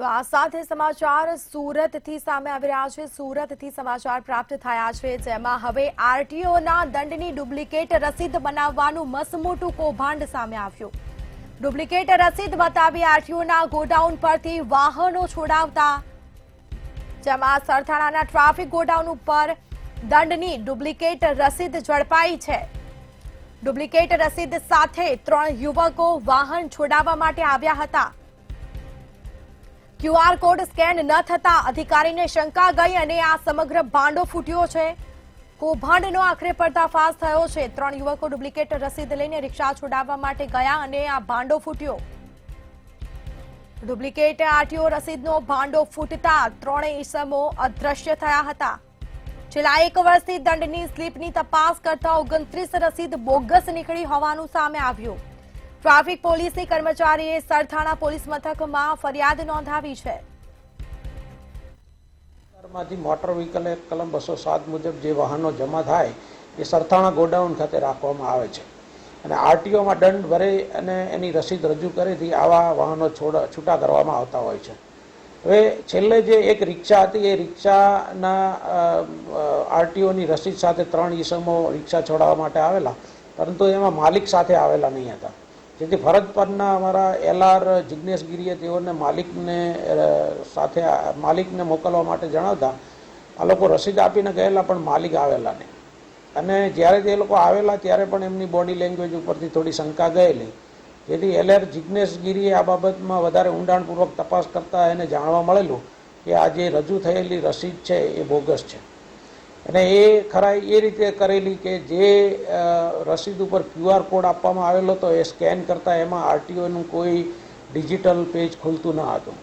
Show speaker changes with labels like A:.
A: તો આ સાથે સમાચાર સુરતથી સામે આવી રહ્યા છે। સુરતથી સમાચાર પ્રાપ્ત થયા છે, જેમાં હવે આરટીઓના દંડની ડુપ્લિકેટ રસીદ બનાવવાનું મસમોટું કૌભાંડ સામે આવ્યું। ડુપ્લિકેટ રસીદ બતાવી આરટીઓના ગોડાઉન પરથી વાહનો છોડાવતા, જેમાં સરથાણાના ટ્રાફિક ગોડાઉન ઉપર દંડની ડુપ્લિકેટ રસીદ ઝડપાઈ છે। ડુપ્લિકેટ રસીદ સાથે 3 યુવકો વાહન છોડાવવા માટે આવ્યા હતા। ક્યુઆર કોડ સ્કેન ન થતા અધિકારીને શંકા ગઈ અને આ સમગ્ર ભાંડો ફૂટ્યો છે। કૌભાંડનો આખરે પર્દાફાશ થયો છે। 3 યુવકો ડુપ્લિકેટ રસીદ લઈને રિક્ષા છોડાવવા માટે ગયા અને આ ભાંડો ફૂટ્યો। ડુપ્લિકેટ આરટીઓ રસીદનો ભાંડો ફૂટતા 3 ઈસમો અદ્રશ્ય થયા હતા। છેલ્લા 1 વર્ષથી દંડની સ્લીપની તપાસ કરતા 29 રસીદ બોગસ નીકળી હોવાનું સામે આવ્યું। ટ્રાફિક પોલીસની કર્મચારીએ સરથાણા પોલીસ મથકમાં ફરિયાદ નોંધાવી છે।
B: મોટર વ્હીકલ એક્ટ કલમ 207 મુજબ જે વાહનો જમા થાય એ સરથાણા ગોડાઉન ખાતે રાખવામાં આવે છે અને આરટીઓમાં દંડ ભરે અને એની રસીદ રજૂ કરેથી આવા વાહનો છૂટા કરવામાં આવતા હોય છે। હવે છેલ્લે જે એક રિક્ષા હતી એ રિક્ષાના આરટીઓની રસીદ સાથે 3 ઈસમો રિક્ષા છોડાવવા માટે આવેલા, પરંતુ એમાં માલિક સાથે આવેલા નહીં હતા, જેથી ફરજ પરના અમારા એલઆર જિગ્નેશ ગીરીએ તેઓને માલિકને મોકલવા માટે જણાવતા આ લોકો રસીદ આપીને ગયેલા, પણ માલિક આવેલા નહીં। અને જ્યારે તે લોકો આવેલા ત્યારે પણ એમની બોડી લેંગ્વેજ ઉપરથી થોડી શંકા ગયેલી, જેથી એલઆર જિગ્નેશ ગીરીએ આ બાબતમાં વધારે ઊંડાણપૂર્વક તપાસ કરતા એને જાણવા મળેલું કે આ જે રજૂ થયેલી રસીદ છે એ બોગસ છે। અને એ ખરાઈ એ રીતે કરેલી કે જે રસીદ ઉપર ક્યુઆર કોડ આપવામાં આવેલો હતો એ સ્કેન કરતાં એમાં આરટીઓનું કોઈ ડિજિટલ પેજ ખુલતું ન હતું।